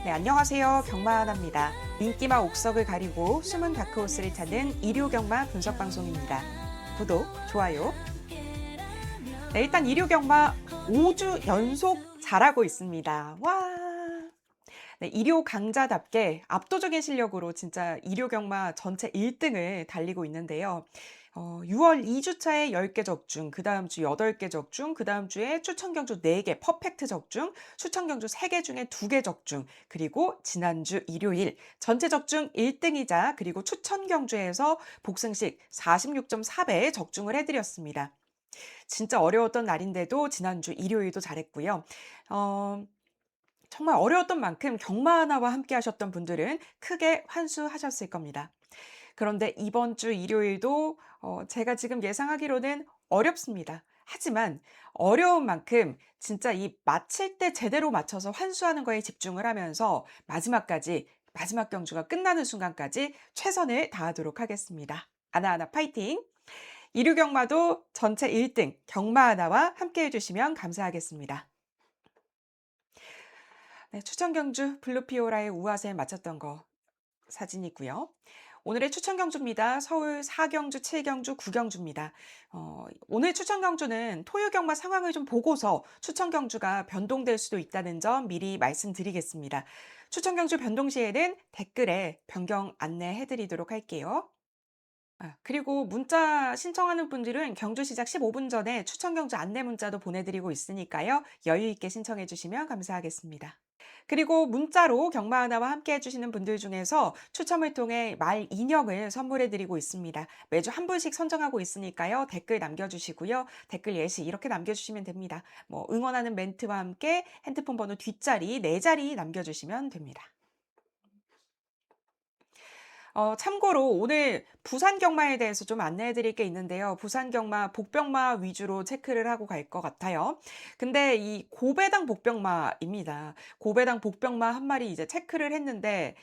네, 안녕하세요. 경마하나입니다. 인기마 옥석을 가리고 숨은 다크호스를 찾는 일요경마 분석방송입니다. 구독, 좋아요. 네, 일단 일요경마 5주 연속 잘하고 있습니다. 와! 네, 일요 강자답게 압도적인 실력으로 진짜 일요경마 전체 1등을 달리고 있는데요. 6월 2주차에 10개 적중, 그 다음 주 8개 적중, 그 다음 주에 추천경주 4개 퍼펙트 적중, 추천경주 3개 중에 2개 적중, 그리고 지난주 일요일 전체 적중 1등이자 그리고 추천경주에서 복승식 46.4배 적중을 해드렸습니다. 진짜 어려웠던 날인데도 지난주 일요일도 잘했고요. 정말 어려웠던 만큼 경마하나와 함께 하셨던 분들은 크게 환수하셨을 겁니다. 그런데 이번 주 일요일도 제가 지금 예상하기로는 어렵습니다. 하지만 어려운 만큼 진짜 이 마칠 때 제대로 맞춰서 환수하는 거에 집중을 하면서 마지막까지 마지막 경주가 끝나는 순간까지 최선을 다하도록 하겠습니다. 하나하나 파이팅! 이류경마도 전체 1등 경마하나와 함께 해주시면 감사하겠습니다. 네, 추천 경주 블루피오라의 우아세 마쳤던 거 사진이고요. 오늘의 추천 경주입니다. 서울 4경주, 7경주, 9경주입니다. 오늘 추천 경주는 토요 경마 상황을 좀 보고서 추천 경주가 변동될 수도 있다는 점 미리 말씀드리겠습니다. 추천 경주 변동 시에는 댓글에 변경 안내해 드리도록 할게요. 그리고 문자 신청하는 분들은 경주 시작 15분 전에 추천 경주 안내 문자도 보내드리고 있으니까요. 여유 있게 신청해 주시면 감사하겠습니다. 그리고 문자로 경마하나와 함께 해주시는 분들 중에서 추첨을 통해 말 인형을 선물해 드리고 있습니다. 매주 한 분씩 선정하고 있으니까요. 댓글 남겨주시고요. 댓글 예시 이렇게 남겨주시면 됩니다. 뭐 응원하는 멘트와 함께 핸드폰 번호 뒷자리, 네 자리 남겨주시면 됩니다. 참고로 오늘 부산 경마에 대해서 좀 안내해 드릴 게 있는데요. 부산 경마, 복병마 위주로 체크를 하고 갈 것 같아요. 근데 이 고배당 복병마입니다. 고배당 복병마 한 마리 이제 체크를 했는데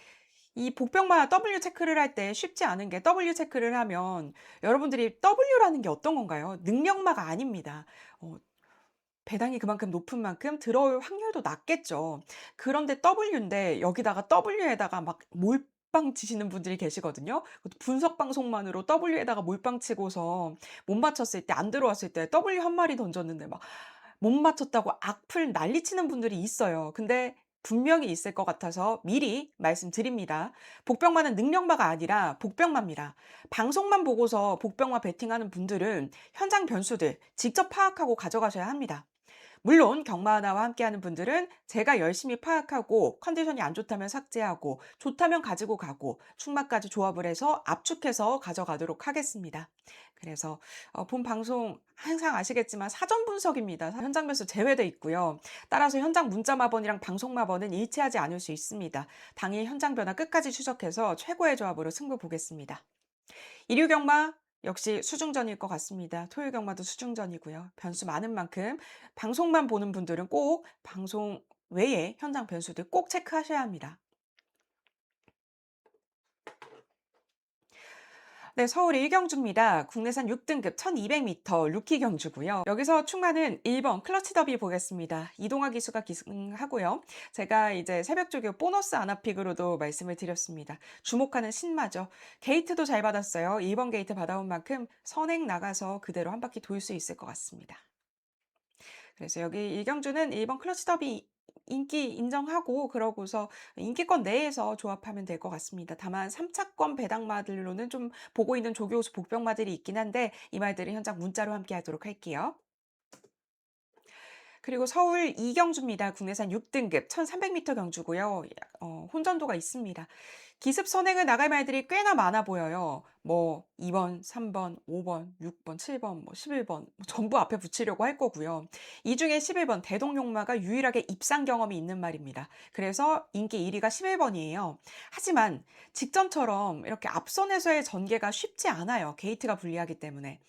이 복병마 W 체크를 할 때 쉽지 않은 게 W 체크를 하면 여러분들이 W라는 게 어떤 건가요? 능력마가 아닙니다. 어, 배당이 그만큼 높은 만큼 들어올 확률도 낮겠죠. 그런데 W인데 여기다가 W에다가 막 몰빵 치시는 분들이 계시거든요. 그것도 분석 방송만으로 W에다가 몰빵 치고서 못 맞췄을 때 안 들어왔을 때 W 한 마리 던졌는데 막 못 맞췄다고 악플 난리치는 분들이 있어요. 근데 분명히 있을 것 같아서 미리 말씀드립니다. 복병마는 능력마가 아니라 복병마입니다. 방송만 보고서 복병마 베팅하는 분들은 현장 변수들 직접 파악하고 가져가셔야 합니다. 물론 경마하나와 함께하는 분들은 제가 열심히 파악하고 컨디션이 안 좋다면 삭제하고 좋다면 가지고 가고 충마까지 조합을 해서 압축해서 가져가도록 하겠습니다. 그래서 본 방송 항상 아시겠지만 사전 분석입니다. 현장 변수 제외돼 있고요. 따라서 현장 문자 마번이랑 방송 마번은 일치하지 않을 수 있습니다. 당일 현장 변화 끝까지 추적해서 최고의 조합으로 승부 보겠습니다. 일요 경마 역시 수중전일 것 같습니다. 토요일 경마도 수중전이고요. 변수 많은 만큼 방송만 보는 분들은 꼭 방송 외에 현장 변수들 꼭 체크하셔야 합니다. 네, 서울 1경주입니다. 국내산 6등급 1200m 루키 경주고요. 여기서 충마는 1번 클러치 더비 보겠습니다. 이동화 기수가 기승하고요. 제가 이제 새벽 조교 보너스 아나픽으로도 말씀을 드렸습니다. 주목하는 신마죠. 게이트도 잘 받았어요. 1번 게이트 받아온 만큼 선행 나가서 그대로 한 바퀴 돌 수 있을 것 같습니다. 그래서 여기 일경주는 1번 클러치 더비 인기 인정하고 그러고서 인기권 내에서 조합하면 될 것 같습니다. 다만 3차권 배당마들로는 좀 보고 있는 조교수 복병마들이 있긴 한데 이 말들은 현장 문자로 함께 하도록 할게요. 그리고 서울 이경주입니다. 국내산 6등급 1300m 경주고요. 혼전도가 있습니다. 기습 선행을 나갈 말들이 꽤나 많아 보여요. 뭐 2번, 3번, 5번, 6번, 7번, 뭐 11번 전부 앞에 붙이려고 할 거고요. 이 중에 11번 대동용마가 유일하게 입상 경험이 있는 말입니다. 그래서 인기 1위가 11번이에요. 하지만 직전처럼 이렇게 앞선에서의 전개가 쉽지 않아요. 게이트가 불리하기 때문에.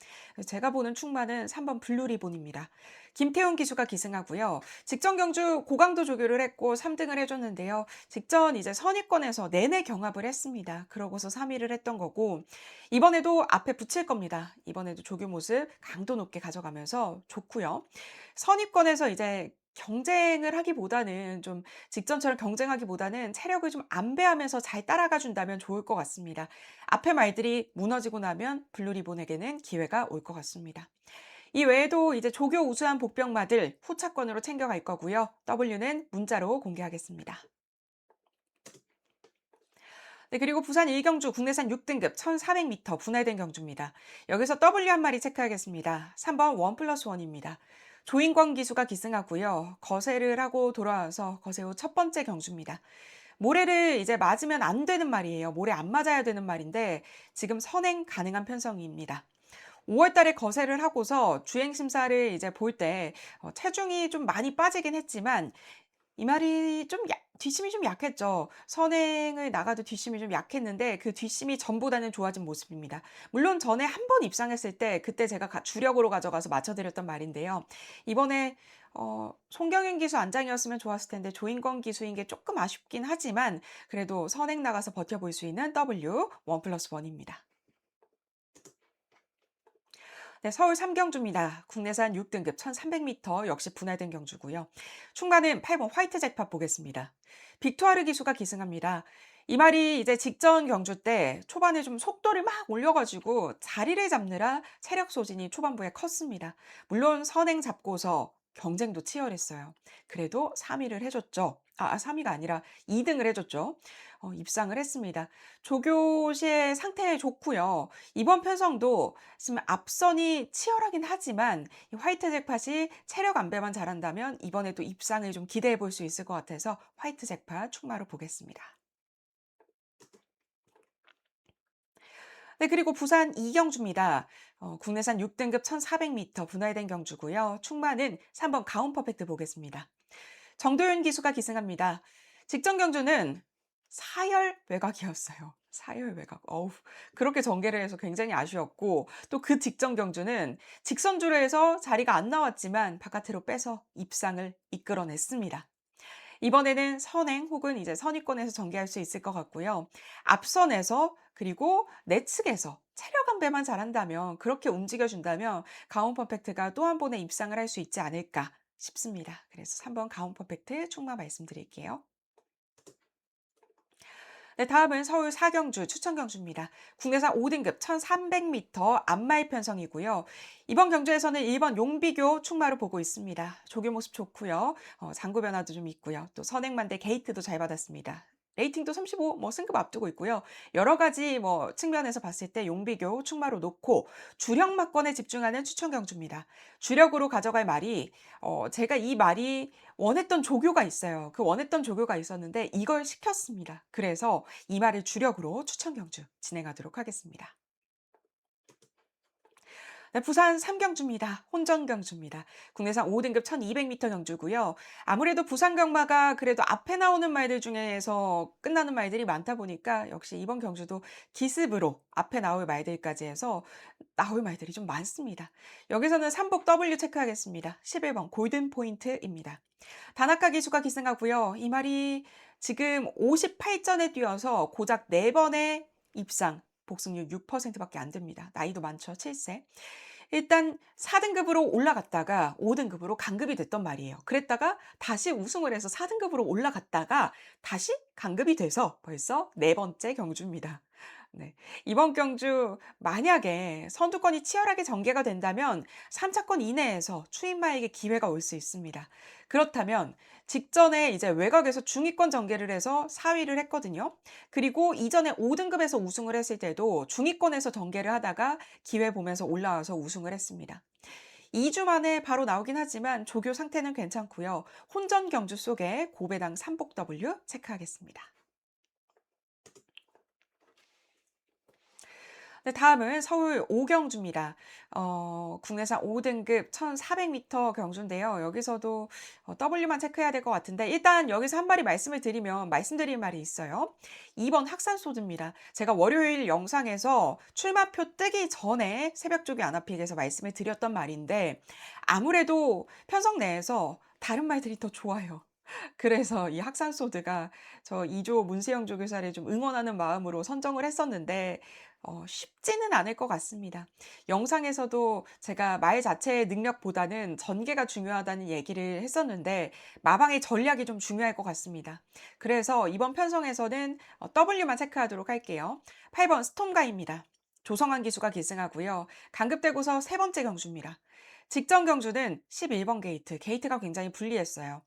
제가 보는 충마는 3번 블루리본입니다. 김태훈 기수가 기승하고요. 직전 경주 고강도 조교를 했고 3등을 해줬는데요. 직전 이제 선입권에서 내내 경합을 했습니다. 그러고서 3위를 했던 거고 이번에도 앞에 붙일 겁니다. 이번에도 조교 모습 강도 높게 가져가면서 좋고요. 선입권에서 이제 경쟁을 하기보다는 좀 직전처럼 경쟁하기보다는 체력을 좀 안배하면서 잘 따라가 준다면 좋을 것 같습니다. 앞에 말들이 무너지고 나면 블루리본에게는 기회가 올 것 같습니다. 이 외에도 이제 조교 우수한 복병마들 후차권으로 챙겨갈 거고요. W는 문자로 공개하겠습니다. 네, 그리고 부산 1경주 국내산 6등급 1400m 분할된 경주입니다. 여기서 W 한 마리 체크하겠습니다. 3번 1+1입니다. 조인권 기수가 기승하고요. 거세를 하고 돌아와서 거세 후 첫 번째 경주입니다. 모래를 이제 맞으면 안 되는 말이에요. 모래 안 맞아야 되는 말인데 지금 선행 가능한 편성입니다. 5월 달에 거세를 하고서 주행 심사를 이제 볼 때 체중이 좀 많이 빠지긴 했지만 이 말이 좀 뒷심이 좀 약했죠. 선행을 나가도 뒷심이 좀 약했는데 그 뒷심이 전보다는 좋아진 모습입니다. 물론 전에 한 번 입상했을 때 그때 제가 주력으로 가져가서 맞춰드렸던 말인데요. 이번에 송경인 기수 안장이었으면 좋았을 텐데 조인권 기수인 게 조금 아쉽긴 하지만 그래도 선행 나가서 버텨볼 수 있는 W 1+1입니다. 네, 서울 3경주입니다. 국내산 6등급 1300m 역시 분할된 경주고요. 충마는 8번 화이트 잭팟 보겠습니다. 빅토아르 기수가 기승합니다. 이 말이 이제 직전 경주 때 초반에 좀 속도를 막 올려가지고 자리를 잡느라 체력 소진이 초반부에 컸습니다. 물론 선행 잡고서 경쟁도 치열했어요. 그래도 3위를 해줬죠. 3위가 아니라 2등을 해줬죠. 입상을 했습니다. 조교시의 상태 좋고요. 이번 편성도 지금 앞선이 치열하긴 하지만 이 화이트 잭팟이 체력 안배만 잘한다면 이번에도 입상을 좀 기대해 볼 수 있을 것 같아서 화이트 잭팟 충마로 보겠습니다. 네, 그리고 부산 이경주입니다. 국내산 6등급 1400m 분할된 경주고요. 충마는 3번 가온 퍼펙트 보겠습니다. 정도윤 기수가 기승합니다. 직전 경주는 사열 외곽이었어요. 사열 외곽. 어우, 그렇게 전개를 해서 굉장히 아쉬웠고, 또 그 직전 경주는 직선주로 해서 자리가 안 나왔지만 바깥으로 빼서 입상을 이끌어냈습니다. 이번에는 선행 혹은 이제 선위권에서 전개할 수 있을 것 같고요. 앞선에서 그리고 내측에서 체력 안배만 잘한다면 그렇게 움직여준다면 가온 퍼펙트가 또 한 번의 입상을 할 수 있지 않을까 싶습니다. 그래서 3번 가온 퍼펙트 충마 말씀드릴게요. 네, 다음은 서울 사경주 추천 경주입니다. 국내산 5등급 1300m 안마의 편성이고요. 이번 경주에서는 1번 용비교 충마로 보고 있습니다. 조교 모습 좋고요. 장구 변화도 좀 있고요. 또 선행만대 게이트도 잘 받았습니다. 레이팅도 35, 승급 앞두고 있고요. 여러 가지 측면에서 봤을 때 용비교 충마로 놓고 주력 막권에 집중하는 추천 경주입니다. 주력으로 가져갈 말이 제가 이 말이 원했던 조교가 있어요. 그 원했던 조교가 있었는데 이걸 시켰습니다. 그래서 이 말을 주력으로 추천 경주 진행하도록 하겠습니다. 네, 부산 3경주입니다. 혼전 경주입니다. 국내산 5등급 1200m 경주고요. 아무래도 부산 경마가 그래도 앞에 나오는 말들 중에서 끝나는 말들이 많다 보니까 역시 이번 경주도 기습으로 앞에 나올 말들까지 해서 나올 말들이 좀 많습니다. 여기서는 삼복 W 체크하겠습니다. 11번 골든 포인트입니다. 다나카 기수가 기승하고요. 이 말이 지금 58전에 뛰어서 고작 4번의 입상, 복승률 6%밖에 안 됩니다. 나이도 많죠. 7세. 일단 4등급으로 올라갔다가 5등급으로 강급이 됐던 말이에요. 그랬다가 다시 우승을 해서 4등급으로 올라갔다가 다시 강급이 돼서 벌써 네 번째 경주입니다. 네. 이번 경주 만약에 선두권이 치열하게 전개가 된다면 3차권 이내에서 추임마에게 기회가 올 수 있습니다. 그렇다면 직전에 이제 외곽에서 중위권 전개를 해서 4위를 했거든요. 그리고 이전에 5등급에서 우승을 했을 때도 중위권에서 전개를 하다가 기회 보면서 올라와서 우승을 했습니다. 2주 만에 바로 나오긴 하지만 조교 상태는 괜찮고요. 혼전 경주 속에 고배당 삼복 W 체크하겠습니다. 네, 다음은 서울 오경주입니다. 국내산 5등급 1400m 경주인데요. 여기서도 W만 체크해야 될 것 같은데 일단 여기서 한 마리 말씀을 드리면 말씀드릴 말이 있어요. 2번 학산소드입니다. 제가 월요일 영상에서 출마표 뜨기 전에 새벽조기 안아픽에서 말씀을 드렸던 말인데 아무래도 편성 내에서 다른 말들이 더 좋아요. 그래서 이 학산소드가 저 2조 문세영 조교사를 좀 응원하는 마음으로 선정을 했었는데 쉽지는 않을 것 같습니다. 영상에서도 제가 말 자체의 능력보다는 전개가 중요하다는 얘기를 했었는데 마방의 전략이 좀 중요할 것 같습니다. 그래서 이번 편성에서는 W만 체크하도록 할게요. 8번 스톰가입니다. 조성환 기수가 기승하고요. 강급되고서 세 번째 경주입니다. 직전 경주는 11번 게이트, 게이트가 굉장히 불리했어요.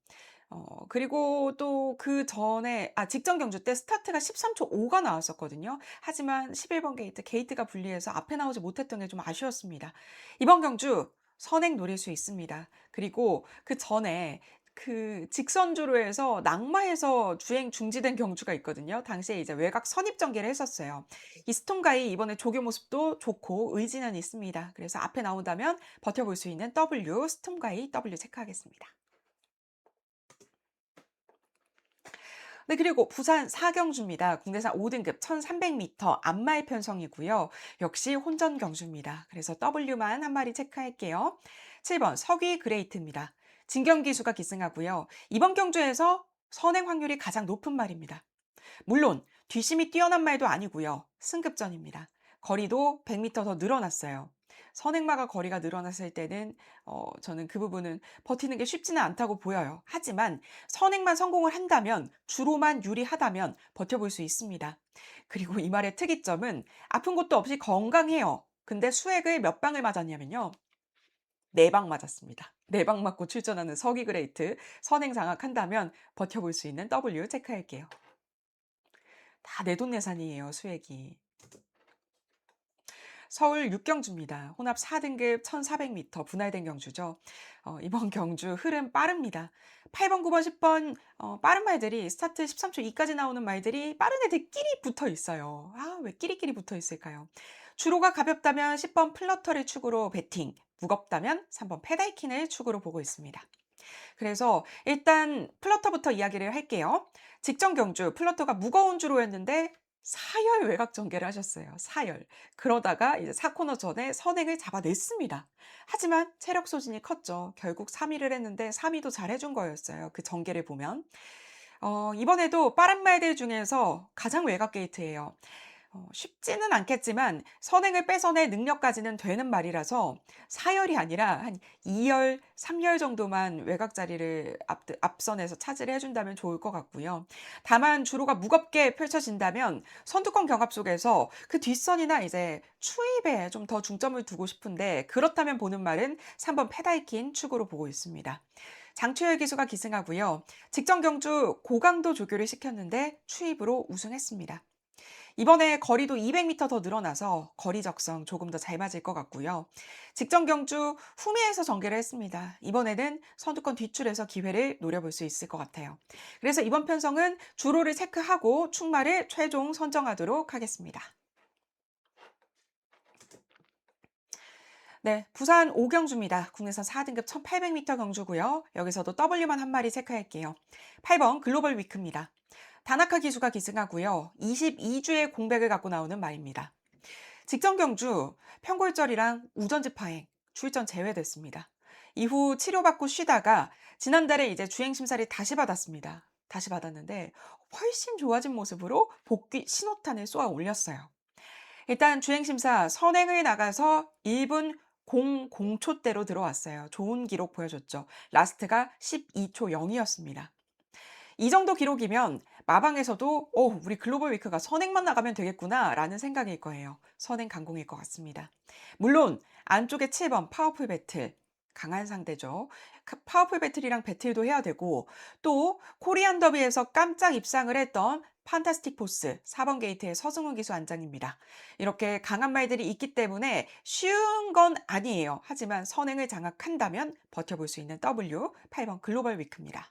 그리고 또 그전에 직전 경주 때 스타트가 13초 5가 나왔었거든요. 하지만 11번 게이트가 불리해서 앞에 나오지 못했던 게 좀 아쉬웠습니다. 이번 경주 선행 노릴 수 있습니다. 그리고 그전에 그 직선주로 해서 낙마해서 주행 중지된 경주가 있거든요. 당시에 이제 외곽 선입 전개를 했었어요. 이 스톤가이 이번에 조교 모습도 좋고 의지는 있습니다. 그래서 앞에 나온다면 버텨볼 수 있는 W, 스톤가이 W 체크하겠습니다. 네, 그리고 부산 사경주입니다. 국내산 5등급 1300m 안마의 편성이고요. 역시 혼전 경주입니다. 그래서 W만 한 마리 체크할게요. 7번 서귀 그레이트입니다. 진경 기수가 기승하고요. 이번 경주에서 선행 확률이 가장 높은 말입니다. 물론 뒷심이 뛰어난 말도 아니고요. 승급전입니다. 거리도 100m 더 늘어났어요. 선행마가 거리가 늘어났을 때는 저는 그 부분은 버티는 게 쉽지는 않다고 보여요. 하지만 선행만 성공을 한다면 주로만 유리하다면 버텨볼 수 있습니다. 그리고 이 말의 특이점은 아픈 것도 없이 건강해요. 근데 수액을 몇 방을 맞았냐면요. 4방 맞았습니다. 4방 맞고 출전하는 서기 그레이트 선행 장악한다면 버텨볼 수 있는 W 체크할게요. 다 내돈내산이에요, 수액이. 서울 육경주입니다. 혼합 4등급 1400m 분할된 경주죠. 이번 경주 흐름 빠릅니다. 8번, 9번, 10번 빠른 말들이 스타트 13초 2까지 나오는 말들이 빠른 애들끼리 붙어 있어요. 왜 끼리끼리 붙어 있을까요? 주로가 가볍다면 10번 플러터를 축으로 배팅, 무겁다면 3번 페달킨을 축으로 보고 있습니다. 그래서 일단 플러터부터 이야기를 할게요. 직전 경주 플러터가 무거운 주로였는데 사열 외곽 전개를 하셨어요. 사열. 그러다가 이제 4코너 전에 선행을 잡아냈습니다. 하지만 체력 소진이 컸죠. 결국 3위를 했는데 3위도 잘 해준 거였어요. 그 전개를 보면. 이번에도 빠른 말들 중에서 가장 외곽 게이트예요. 쉽지는 않겠지만 선행을 뺏어낼 능력까지는 되는 말이라서 4열이 아니라 한 2열, 3열 정도만 외곽 자리를 앞선에서 차지를 해준다면 좋을 것 같고요. 다만 주로가 무겁게 펼쳐진다면 선두권 경합 속에서 그 뒷선이나 이제 추입에 좀 더 중점을 두고 싶은데 그렇다면 보는 말은 3번 페달킨 축으로 보고 있습니다. 장추열 기수가 기승하고요. 직전 경주 고강도 조교를 시켰는데 추입으로 우승했습니다. 이번에 거리도 200m 더 늘어나서 거리 적성 조금 더 잘 맞을 것 같고요. 직전 경주 후미에서 전개를 했습니다. 이번에는 선두권 뒷줄에서 기회를 노려볼 수 있을 것 같아요. 그래서 이번 편성은 주로를 체크하고 충마를 최종 선정하도록 하겠습니다. 네, 부산 오경주입니다. 국내선 4등급 1800m 경주고요. 여기서도 W만 한 마리 체크할게요. 8번 글로벌 위크입니다. 다나카 기수가 기승하고요. 22주의 공백을 갖고 나오는 말입니다. 직전 경주 평골절이랑 우전지 파행 출전 제외됐습니다. 이후 치료받고 쉬다가 지난달에 이제 주행 심사를 다시 받았습니다. 다시 받았는데 훨씬 좋아진 모습으로 복귀 신호탄을 쏘아 올렸어요. 일단 주행 심사 선행을 나가서 1분 00초대로 들어왔어요. 좋은 기록 보여줬죠. 라스트가 12초 0이었습니다. 이 정도 기록이면 마방에서도 우리 글로벌 위크가 선행만 나가면 되겠구나라는 생각일 거예요. 선행 강공일 것 같습니다. 물론 안쪽에 7번 파워풀 배틀 강한 상대죠. 파워풀 배틀이랑 배틀도 해야 되고 또 코리안 더비에서 깜짝 입상을 했던 판타스틱 포스 4번 게이트의 서승훈 기수 안장입니다. 이렇게 강한 말들이 있기 때문에 쉬운 건 아니에요. 하지만 선행을 장악한다면 버텨볼 수 있는 W 8번 글로벌 위크입니다.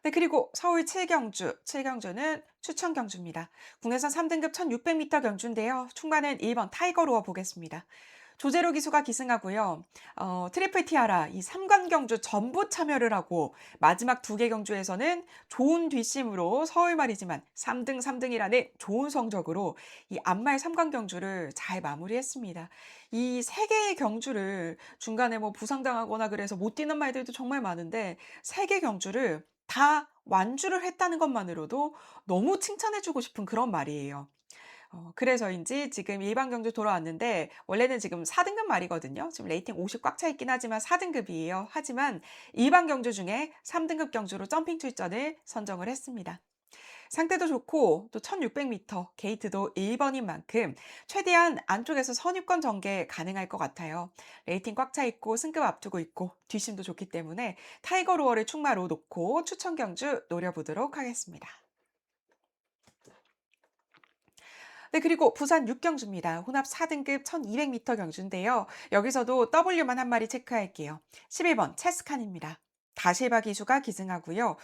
네, 그리고 서울 7경주는 추천 경주입니다. 국내선 3등급 1600m 경주인데요. 충만은 1번 타이거로어 보겠습니다. 조제로 기수가 기승하고요. 트리플 티아라 이 3관 경주 전부 참여를 하고 마지막 2개 경주에서는 좋은 뒷심으로 서울 말이지만 3등, 3등이라는 좋은 성적으로 이 앞말 3관 경주를 잘 마무리했습니다. 이 3개의 경주를 중간에 뭐 부상당하거나 그래서 못 뛰는 말들도 정말 많은데 3개 경주를 다 완주를 했다는 것만으로도 너무 칭찬해 주고 싶은 그런 말이에요. 그래서인지 지금 일반 경주 돌아왔는데 원래는 지금 4등급 말이거든요. 지금 레이팅 50 꽉 차 있긴 하지만 4등급이에요. 하지만 일반 경주 중에 3등급 경주로 점핑 출전을 선정을 했습니다. 상태도 좋고 또 1600m 게이트도 1번인 만큼 최대한 안쪽에서 선입권 전개 가능할 것 같아요. 레이팅 꽉 차 있고 승급 앞두고 있고 뒷심도 좋기 때문에 타이거 로어를 충마로 놓고 추천 경주 노려보도록 하겠습니다. 네, 그리고 부산 6경주입니다. 혼합 4등급 1200m 경주인데요. 여기서도 W만 한 마리 체크할게요. 11번 체스칸입니다. 다실바 기수가 기승하고요.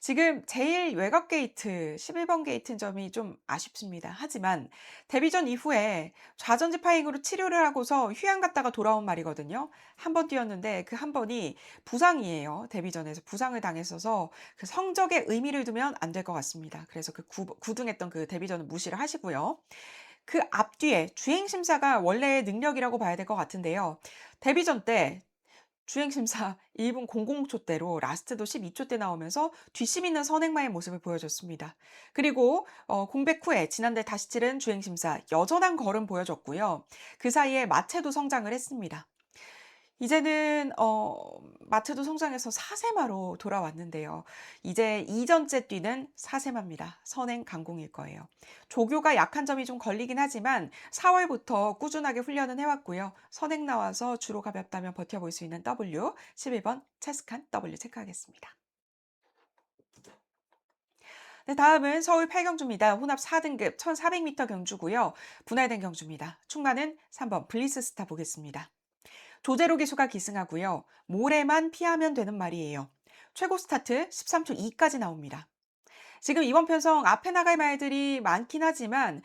지금 제일 외곽 게이트 11번 게이트 점이 좀 아쉽습니다. 하지만 데뷔전 이후에 좌전지 파잉으로 치료를 하고서 휴양 갔다가 돌아온 말이거든요. 한 번 뛰었는데 그 한 번이 부상이에요. 데뷔전에서 부상을 당했어서 그 성적에 의미를 두면 안 될 것 같습니다. 그래서 그 구등했던 그 데뷔전은 무시를 하시고요. 그 앞뒤에 주행 심사가 원래의 능력이라고 봐야 될 것 같은데요. 데뷔전 때 주행심사 1분 00초대로 라스트도 12초대 나오면서 뒷심 있는 선행마의 모습을 보여줬습니다. 그리고 공백 후에 지난달 다시 치른 주행심사 여전한 걸음 보여줬고요. 그 사이에 마체도 성장을 했습니다. 이제는 마체도 성장해서 사세마로 돌아왔는데요. 이제 2전째 뛰는 사세마입니다. 선행 강공일 거예요. 조교가 약한 점이 좀 걸리긴 하지만 4월부터 꾸준하게 훈련은 해왔고요. 선행 나와서 주로 가볍다면 버텨볼 수 있는 W 11번 체스칸 W 체크하겠습니다. 네, 다음은 서울 8경주입니다. 혼합 4등급 1400m 경주고요. 분할된 경주입니다. 충마는 3번 블리스스타 보겠습니다. 조제로 기수가 기승하고요. 모래만 피하면 되는 말이에요. 최고 스타트 13초 2까지 나옵니다. 지금 이번 편성 앞에 나갈 말들이 많긴 하지만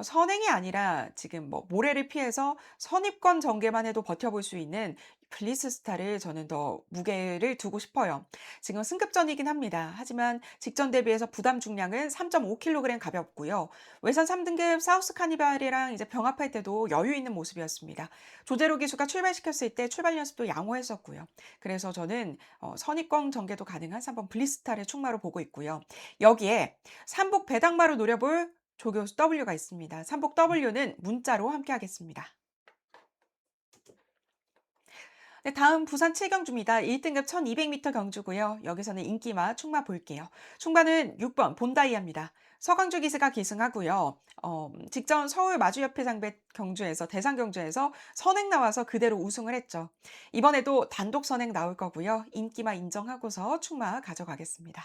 선행이 아니라 지금 뭐 모래를 피해서 선입권 전개만 해도 버텨볼 수 있는 블리스스타를 저는 더 무게를 두고 싶어요. 지금 승급전이긴 합니다. 하지만 직전 대비해서 부담 중량은 3.5kg 가볍고요. 외선 3등급 사우스 카니발이랑 이제 병합할 때도 여유 있는 모습이었습니다. 조제로 기수가 출발시켰을 때 출발 연습도 양호했었고요. 그래서 저는 선입권 전개도 가능한 3번 블리스타를 충마로 보고 있고요. 여기에 삼복 배당마로 노려볼 조교수 W가 있습니다. 삼복 W는 문자로 함께 하겠습니다. 네, 다음 부산 7경주입니다. 1등급 1200m 경주고요. 여기서는 인기마 충마 볼게요. 충마는 6번 본다이아입니다. 서강주 기수가 기승하고요. 직전 서울 마주협회장배 경주에서 대상 경주에서 선행 나와서 그대로 우승을 했죠. 이번에도 단독 선행 나올 거고요. 인기마 인정하고서 충마 가져가겠습니다.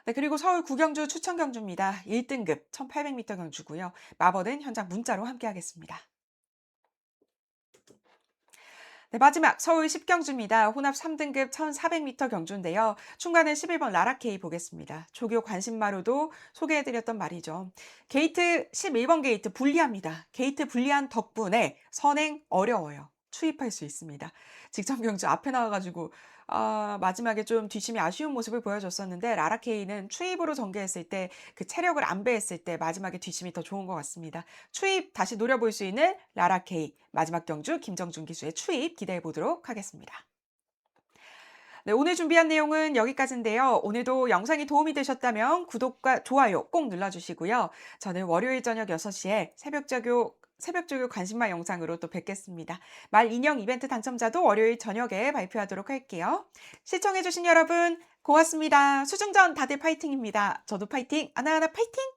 네, 그리고 서울 구경주 추천 경주입니다. 1등급 1800m 경주고요. 마버는 현장 문자로 함께 하겠습니다. 네, 마지막 서울 10경주입니다. 혼합 3등급 1400m 경주인데요. 충간은 11번 라라케이 보겠습니다. 조교 관심마로도 소개해드렸던 말이죠. 게이트 11번 게이트 불리합니다. 게이트 불리한 덕분에 선행 어려워요. 추입할 수 있습니다. 직전 경주 앞에 나와가지고 마지막에 좀 뒷심이 아쉬운 모습을 보여줬었는데 라라케이는 추입으로 전개했을 때 그 체력을 안배했을 때 마지막에 뒷심이 더 좋은 것 같습니다. 추입 다시 노려볼 수 있는 라라케이 마지막 경주 김정준 기수의 추입 기대해 보도록 하겠습니다. 네, 오늘 준비한 내용은 여기까지인데요. 오늘도 영상이 도움이 되셨다면 구독과 좋아요 꼭 눌러주시고요. 저는 월요일 저녁 6시에 새벽조교 관심마 영상으로 또 뵙겠습니다. 말 인형 이벤트 당첨자도 월요일 저녁에 발표하도록 할게요. 시청해주신 여러분 고맙습니다. 수중전 다들 파이팅입니다. 저도 파이팅, 하나하나 파이팅!